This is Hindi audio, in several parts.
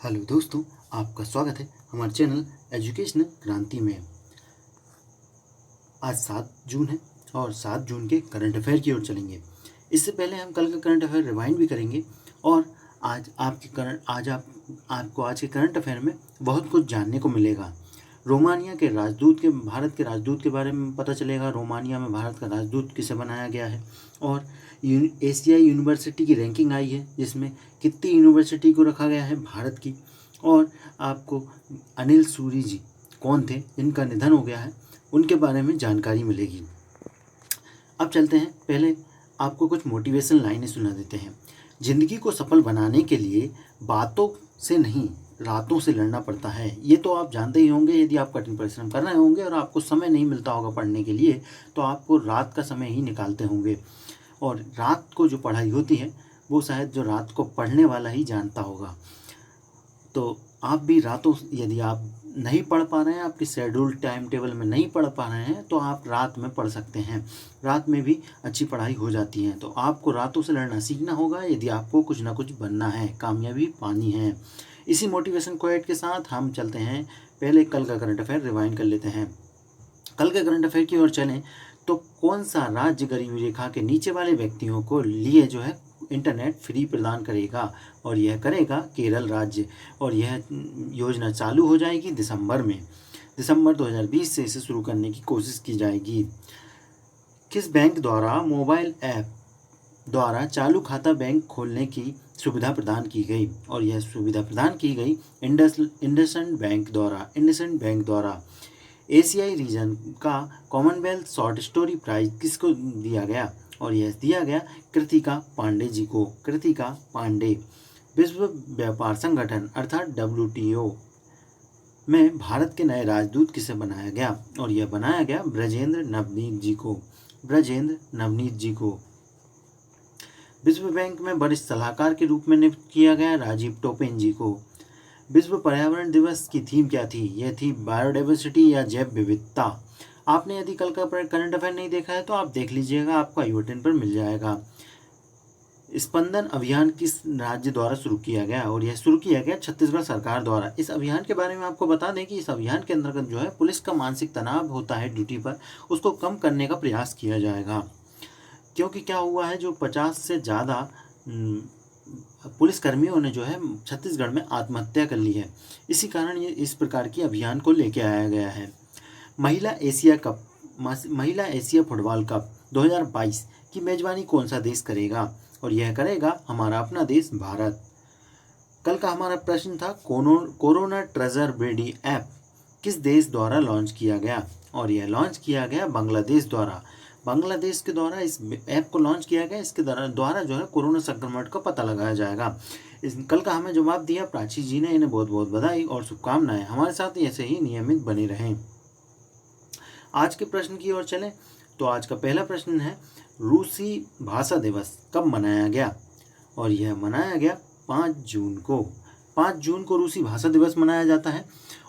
हेलो दोस्तों, आपका स्वागत है हमारे चैनल एजुकेशनल क्रांति में। आज 7 जून है और 7 जून के करंट अफेयर की ओर चलेंगे। इससे पहले हम कल का करंट अफेयर रिवाइंड भी करेंगे और आपको आज के करंट अफेयर में बहुत कुछ जानने को मिलेगा। भारत के राजदूत के बारे में पता चलेगा। रोमानिया में भारत का राजदूत किसे बनाया गया है। और एशियाई यूनिवर्सिटी की रैंकिंग आई है, जिसमें कितनी यूनिवर्सिटी को रखा गया है भारत की। और आपको अनिल सूरी जी कौन थे जिनका निधन हो गया है, उनके बारे में जानकारी मिलेगी। अब चलते हैं, पहले आपको कुछ मोटिवेशन लाइनें सुना देते हैं। जिंदगी को सफल बनाने के लिए बातों से नहीं, रातों से लड़ना पड़ता है। ये तो आप जानते ही होंगे। यदि आप कठिन परिश्रम कर रहे होंगे और आपको समय नहीं मिलता होगा पढ़ने के लिए, तो आपको रात का समय ही निकालते होंगे। और रात को जो पढ़ाई होती है वो शायद जो रात को पढ़ने वाला ही जानता होगा। तो आप भी रातों, यदि आप नहीं पढ़ पा रहे हैं, आपके शेड्यूल टाइम टेबल में नहीं पढ़ पा रहे हैं, तो आप रात में पढ़ सकते हैं। रात में भी अच्छी पढ़ाई हो जाती है। तो आपको रातों से लड़ना सीखना होगा यदि आपको कुछ ना कुछ बनना है, कामयाबी पानी है। इसी मोटिवेशन कोट के साथ हम चलते हैं, पहले कल का करंट अफेयर रिवाइंड कर लेते हैं। कल के करंट अफेयर की ओर चलें तो कौन सा राज्य गरीबी रेखा के नीचे वाले व्यक्तियों को लिए जो है इंटरनेट फ्री प्रदान करेगा, और यह करेगा केरल राज्य। और यह योजना चालू हो जाएगी दिसंबर 2020 से इसे शुरू करने की कोशिश की जाएगी। किस बैंक द्वारा मोबाइल ऐप द्वारा चालू खाता बैंक खोलने की सुविधा प्रदान की गई, और यह सुविधा प्रदान की गई इंडसइंड बैंक द्वारा। एशियाई रीजन का कॉमनवेल्थ शॉर्ट स्टोरी प्राइज किसको दिया गया, और यह दिया गया कृतिका पांडे जी को। कृतिका पांडे। विश्व व्यापार संगठन अर्थात WTO में भारत के नए राजदूत किसे बनाया गया, और यह बनाया गया ब्रजेंद्र नवनीत जी को। विश्व बैंक में वरिष्ठ सलाहकार के रूप में नियुक्त किया गया राजीव टोपेन जी को। विश्व पर्यावरण दिवस की थीम क्या थी? यह थी बायोडाइवर्सिटी या जैव विविधता। आपने यदि कल का करंट अफेयर नहीं देखा है तो आप देख लीजिएगा, आपको आई बटन पर मिल जाएगा। स्पंदन अभियान किस राज्य द्वारा शुरू किया गया, और यह शुरू किया गया छत्तीसगढ़ सरकार द्वारा। इस अभियान के बारे में आपको बता दें कि इस अभियान के अंतर्गत जो है पुलिस का मानसिक तनाव होता है ड्यूटी पर, उसको कम करने का प्रयास किया जाएगा। क्योंकि क्या हुआ है, जो 50 से ज़्यादा पुलिसकर्मियों ने जो है छत्तीसगढ़ में आत्महत्या कर ली है। इसी कारण ये इस प्रकार की अभियान को लेके आया गया है। महिला एशिया फुटबॉल कप 2022 की मेजबानी कौन सा देश करेगा, और यह करेगा हमारा अपना देश भारत। कल का हमारा प्रश्न था कोरोना ट्रेजर बेडी ऐप किस देश द्वारा लॉन्च किया गया, और यह लॉन्च किया गया बांग्लादेश द्वारा। बांग्लादेश के द्वारा इस ऐप को लॉन्च किया गया। इसके द्वारा जो है कोरोना संक्रमण का पता लगाया जाएगा। कल का हमें जवाब दिया प्राची जी ने। इन्हें बहुत बहुत बधाई और शुभकामनाएं। हमारे साथ ऐसे ही नियमित बने रहें। आज के प्रश्न की ओर चलें तो आज का पहला प्रश्न है, रूसी भाषा दिवस कब मनाया गया, और यह मनाया गया 5 जून को। 5 जून को रूसी भाषा दिवस मनाया जाता है।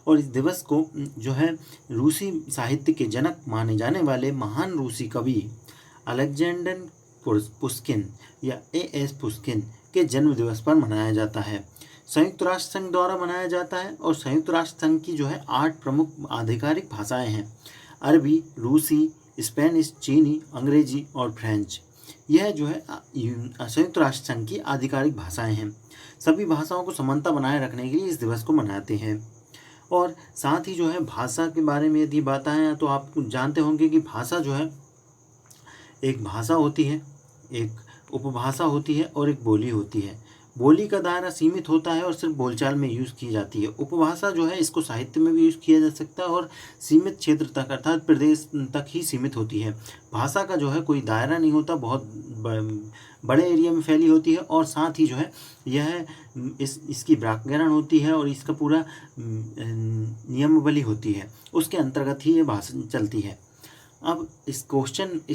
और इस दिवस को जो है रूसी साहित्य के जनक माने जाने वाले महान रूसी कवि अलेक्जेंडर पुश्किन या A.S. पुश्किन के जन्म दिवस पर मनाया जाता है। संयुक्त राष्ट्र संघ द्वारा मनाया जाता है। और संयुक्त राष्ट्र संघ की जो है 8 प्रमुख आधिकारिक भाषाएं हैं, अरबी, रूसी, स्पेनिश, चीनी, अंग्रेजी और फ्रेंच। यह जो है संयुक्त राष्ट्र संघ की आधिकारिक भाषाएं हैं। सभी भाषाओं को समानता बनाए रखने के लिए इस दिवस को मनाते हैं। और साथ ही जो है भाषा के बारे में यदि बात आए तो आप जानते होंगे कि भाषा जो है एक भाषा होती है, एक उपभाषा होती है और एक बोली होती है। बोली का दायरा सीमित होता है और सिर्फ बोलचाल में यूज़ की जाती है। उपभाषा जो है इसको साहित्य में भी यूज़ किया जा सकता है और सीमित क्षेत्र तक अर्थात प्रदेश तक ही सीमित होती है। भाषा का जो है कोई दायरा नहीं होता, बहुत बड़े एरिया में फैली होती है। और साथ ही जो है यह इसकी व्याकरण होती है और इसका पूरा नियमावली होती है, उसके अंतर्गत ही ये भाषा चलती है। अब इस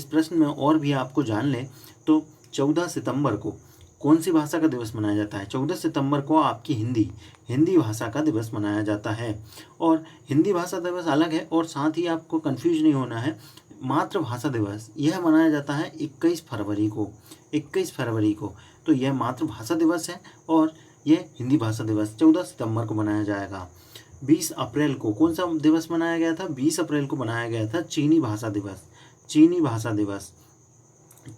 प्रश्न में और भी आपको जान लें तो 14 सितंबर को कौन सी भाषा का दिवस मनाया जाता है? 14 सितंबर को आपकी हिंदी भाषा का दिवस मनाया जाता है। और हिंदी भाषा दिवस अलग है। और साथ ही आपको कंफ्यूज नहीं होना है, मातृभाषा दिवस यह मनाया जाता है 21 फरवरी को। तो यह मातृभाषा दिवस है और ये हिंदी भाषा दिवस 14 सितंबर को मनाया जाएगा। 20 अप्रैल को कौन सा दिवस मनाया गया था? 20 अप्रैल को मनाया गया था चीनी भाषा दिवस। चीनी भाषा दिवस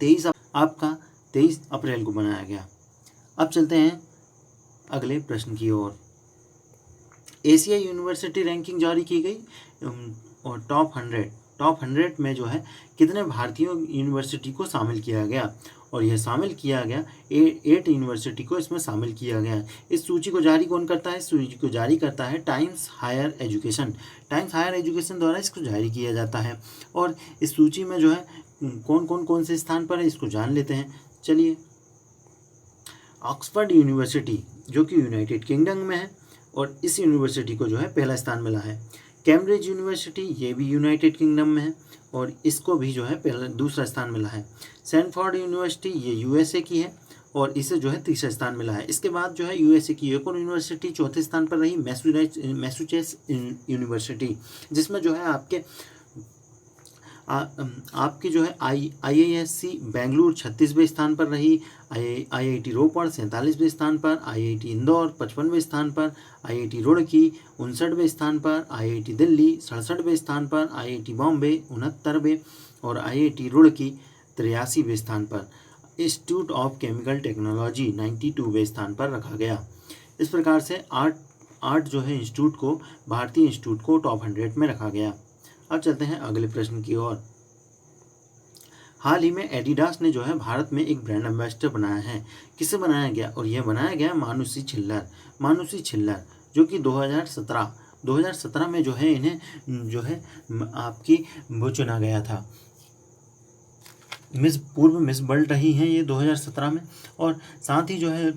23 अप्रैल को मनाया गया। अब चलते हैं अगले प्रश्न की ओर। एशिया यूनिवर्सिटी रैंकिंग जारी की गई और टॉप 100 में जो है कितने भारतीय यूनिवर्सिटी को शामिल किया गया, और यह शामिल किया गया 8 यूनिवर्सिटी को इसमें शामिल किया गया। इस सूची को जारी कौन करता है? इस सूची को जारी करता है Times Higher Education. Times Higher Education द्वारा इसको जारी किया जाता है। और इस सूची में जो है कौन से स्थान पर है इसको जान लेते हैं। चलिए, ऑक्सफोर्ड यूनिवर्सिटी जो कि यूनाइटेड किंगडम में है और इस यूनिवर्सिटी को जो है पहला स्थान मिला है। कैम्ब्रिज यूनिवर्सिटी ये भी यूनाइटेड किंगडम में है और इसको भी जो है दूसरा स्थान मिला है। सैनफोर्ड यूनिवर्सिटी ये यूएसए की है और इसे जो है तीसरा स्थान मिला है। इसके बाद जो है यूएसए की एक और यूनिवर्सिटी चौथे स्थान पर रही, मैसूचेट्स यूनिवर्सिटी, जिसमें जो है आपकी जो है IISc बेंगलुरु 36वें स्थान पर रही, IIT रोपड़ 47वें स्थान पर, IIT इंदौर 55वें स्थान पर, IIT रुड़की 59वें स्थान पर, IIT दिल्ली 67वें स्थान पर, IIT बॉम्बे 69वें और IIT रुड़की 83वें स्थान पर, इंस्टीट्यूट ऑफ केमिकल टेक्नोलॉजी 92वें स्थान पर रखा गया। इस प्रकार से आठ जो है इंस्टीट्यूट को, भारतीय इंस्टीट्यूट को टॉप 100 में रखा गया। अब चलते हैं अगले प्रश्न की ओर। हाल ही में एडिडास ने जो है भारत में एक ब्रांड एम्बेसडर बनाया है। किसे बनाया गया? और यह बनाया गया मानुषी छिल्लर जो कि 2017 में जो है इन्हें जो है आपकी वो चुना गया था, पूर्व मिस वर्ल्ड रही हैं ये 2017 में। और साथ ही जो है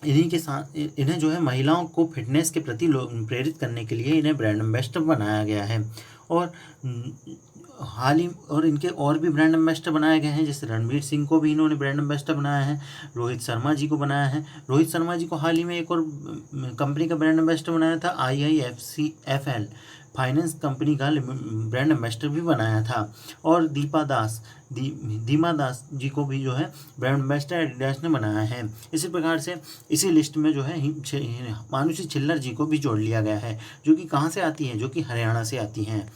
इन्हें जो है महिलाओं को फिटनेस के प्रति प्रेरित करने के लिए इन्हें ब्रांड एम्बेसडर बनाया गया है। और हाल ही और इनके और भी ब्रांड एम्बेसडर बनाए गए हैं, जैसे रणवीर सिंह को भी इन्होंने ब्रांड एम्बेसडर बनाया है, रोहित शर्मा जी को बनाया है। रोहित शर्मा जी को हाल ही में एक और कंपनी का ब्रांड एम्बेसडर बनाया था, IIFL फाइनेंस कंपनी का ब्रांड एम्बेसडर भी बनाया था। और दीमा दास जी को भी जो है ब्रांड एम्बेसडर एडिडास ने बनाया है। इसी प्रकार से इसी लिस्ट में जो है मानुषी छिल्लर जी को भी जोड़ लिया गया है, जो कि कहाँ से आती हैं? जो कि हरियाणा से आती हैं।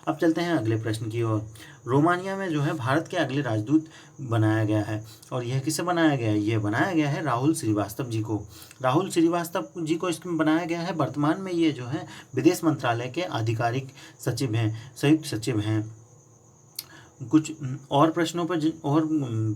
अब चलते हैं अगले प्रश्न की ओर। रोमानिया में जो है भारत के अगले राजदूत बनाया गया है, और यह किसे बनाया गया है? यह बनाया गया है राहुल श्रीवास्तव जी को। राहुल श्रीवास्तव जी को इसमें बनाया गया है। वर्तमान में ये जो है विदेश मंत्रालय के आधिकारिक सचिव हैं, संयुक्त सचिव हैं। कुछ और प्रश्नों पर और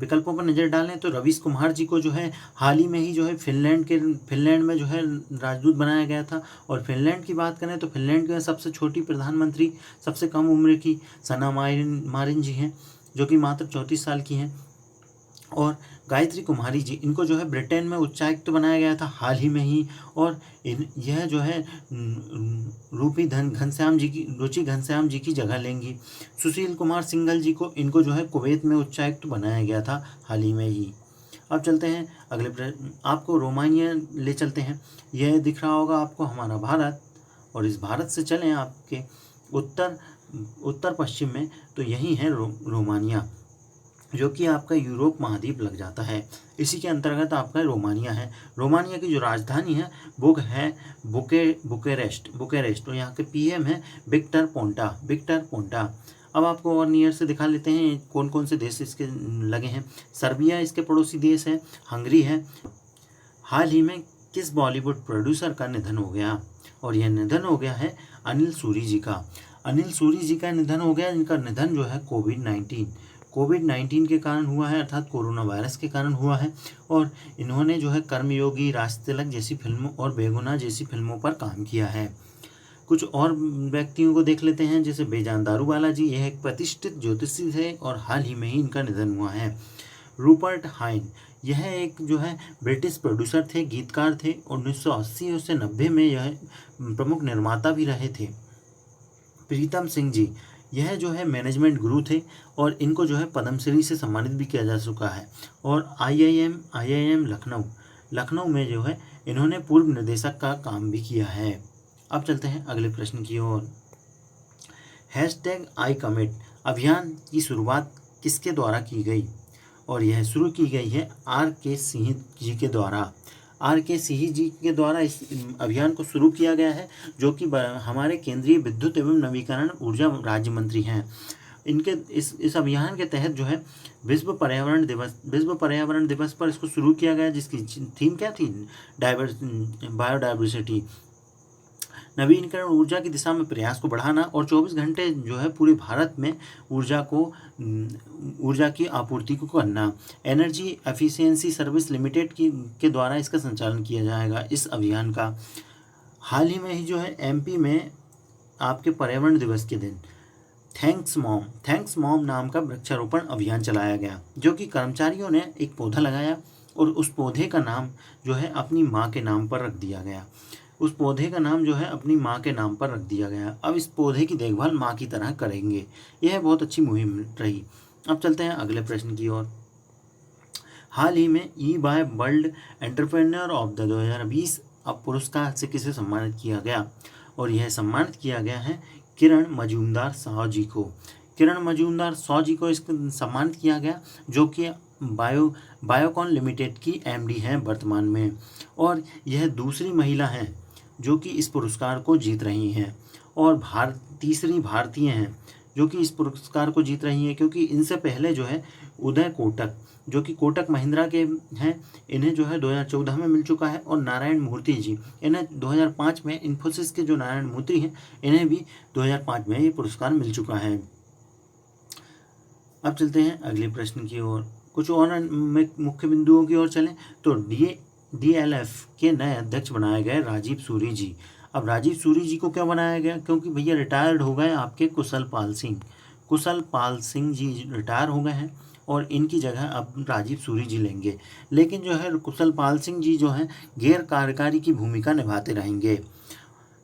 विकल्पों पर नज़र डालें तो रवीश कुमार जी को जो है हाल ही में ही जो है फिनलैंड में जो है राजदूत बनाया गया था। और फिनलैंड की बात करें तो फिनलैंड के सबसे छोटी प्रधानमंत्री, सबसे कम उम्र की सना मारिन जी हैं, जो कि मात्र 34 साल की हैं। और गायत्री कुमारी जी, इनको जो है ब्रिटेन में उच्चायुक्त बनाया गया था हाल ही में ही। और यह जो है रुचि घनश्याम जी की जगह लेंगी। सुशील कुमार सिंघल जी को, इनको जो है कुवैत में उच्चायुक्त बनाया गया था हाल ही में ही। अब चलते हैं अगले प्रश्न, आपको रोमानिया ले चलते हैं। यह दिख रहा होगा आपको हमारा भारत, और इस भारत से चलें आपके उत्तर पश्चिम में तो यही है रोमानिया, जो कि आपका यूरोप महाद्वीप लग जाता है। इसी के अंतर्गत आपका रोमानिया है। रोमानिया की जो राजधानी है वो है बुकेरेस्ट और यहाँ के PM है विक्टर पोंटा। अब आपको और नियर से दिखा लेते हैं कौन कौन से देश इसके लगे हैं। सर्बिया इसके पड़ोसी देश है, हंगरी है। हाल ही में किस बॉलीवुड प्रोड्यूसर का निधन हो गया? और यह निधन हो गया है अनिल सूरी जी का निधन हो गया। इनका निधन जो है कोविड-19 के कारण हुआ है, अर्थात कोरोना वायरस के कारण हुआ है। और इन्होंने जो है कर्मयोगी, राजतिलक जैसी फिल्मों और बेगुनाह जैसी फिल्मों पर काम किया है। कुछ और व्यक्तियों को देख लेते हैं, जैसे बेजान दारूवाला जी, यह एक प्रतिष्ठित ज्योतिषी थे और हाल ही में ही इनका निधन हुआ है। रूपर्ट हाइन, यह एक जो है ब्रिटिश प्रोड्यूसर थे, गीतकार थे। 1980 और 90 में यह प्रमुख निर्माता भी रहे थे। प्रीतम सिंह जी, यह जो है मैनेजमेंट गुरु थे और इनको जो है पद्मश्री से सम्मानित भी किया जा चुका है। और IIM लखनऊ में जो है इन्होंने पूर्व निदेशक का काम भी किया है। अब चलते हैं अगले प्रश्न की ओर। #ICommit अभियान की शुरुआत किसके द्वारा की गई? और यह शुरू की गई है RK सिंह जी के द्वारा। RK सिंह जी के द्वारा इस अभियान को शुरू किया गया है, जो कि हमारे केंद्रीय विद्युत एवं नवीकरण ऊर्जा राज्य मंत्री हैं। इनके इस अभियान के तहत जो है विश्व पर्यावरण दिवस पर इसको शुरू किया गया, जिसकी थीम क्या थी? बायोडाइवर्सिटी, नवीनीकरण ऊर्जा की दिशा में प्रयास को बढ़ाना और 24 घंटे जो है पूरे भारत में ऊर्जा की आपूर्ति को करना। एनर्जी एफिशिएंसी सर्विस लिमिटेड के द्वारा इसका संचालन किया जाएगा इस अभियान का। हाल ही में ही जो है MP में आपके पर्यावरण दिवस के दिन थैंक्स मॉम नाम का वृक्षारोपण अभियान चलाया गया, जो कि कर्मचारियों ने एक पौधा लगाया और उस पौधे का नाम जो है अपनी माँ के नाम पर रख दिया गया। उस पौधे का नाम जो है अपनी माँ के नाम पर रख दिया गया। अब इस पौधे की देखभाल माँ की तरह करेंगे। यह बहुत अच्छी मुहिम रही। अब चलते हैं अगले प्रश्न की ओर। हाल ही में EY world entrepreneur of the 2020 अब पुरस्कार से किसे सम्मानित किया गया? और यह सम्मानित किया गया है किरण मजूमदार साव जी को। किरण मजूमदार साव जी को इसको सम्मानित किया गया, जो कि बायोकॉन लिमिटेड की MD हैं वर्तमान में, और यह दूसरी महिला हैं जो कि इस पुरस्कार को जीत रही हैं, और तीसरी भारतीय हैं जो कि इस पुरस्कार को जीत रही हैं, क्योंकि इनसे पहले जो है उदय कोटक, जो कि कोटक महिंद्रा के हैं, इन्हें जो है 2014 में मिल चुका है, और नारायण मूर्ति जी, इन्हें 2005 में, इन्फोसिस के जो नारायण मूर्ति हैं इन्हें भी 2005 में ये पुरस्कार मिल चुका है। अब चलते हैं अगले प्रश्न की ओर। कुछ और मुख्य बिंदुओं की ओर चलें तो DLF के नए अध्यक्ष बनाए गए राजीव सूरी जी। अब राजीव सूरी जी को क्या बनाया गया? क्योंकि भैया रिटायर्ड हो गए आपके कुशल पाल सिंह जी रिटायर हो गए हैं, और इनकी जगह अब राजीव सूरी जी लेंगे। लेकिन जो है कुशल पाल सिंह जी जो हैं गैर कार्यकारी की भूमिका निभाते रहेंगे।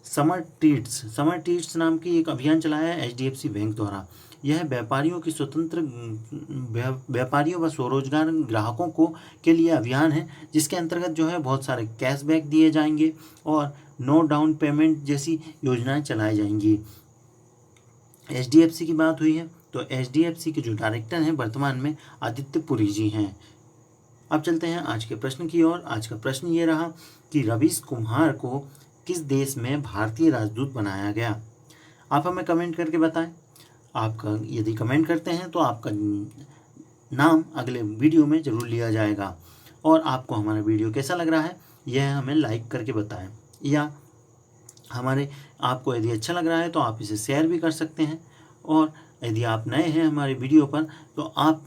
समर ट्रीट्स नाम की एक अभियान चलाया है HDFC बैंक द्वारा। यह व्यापारियों व स्वरोजगार ग्राहकों के लिए अभियान है, जिसके अंतर्गत जो है बहुत सारे कैशबैक दिए जाएंगे और नो डाउन पेमेंट जैसी योजनाएं चलाई जाएंगी। HDFC की बात हुई है तो HDFC के जो डायरेक्टर हैं वर्तमान में आदित्य पुरी जी हैं। अब चलते हैं आज के प्रश्न की ओर। आज का प्रश्न ये रहा कि रवीश कुमार को किस देश में भारतीय राजदूत बनाया गया? आप हमें कमेंट करके बताएं। आपका यदि कमेंट करते हैं तो आपका नाम अगले वीडियो में ज़रूर लिया जाएगा। और आपको हमारा वीडियो कैसा लग रहा है यह हमें लाइक करके बताएं, या आपको यदि अच्छा लग रहा है तो आप इसे शेयर भी कर सकते हैं। और यदि आप नए हैं हमारे वीडियो पर तो आप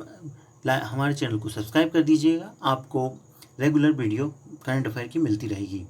हमारे चैनल को सब्सक्राइब कर दीजिएगा। आपको रेगुलर वीडियो करंट अफेयर की मिलती रहेगी।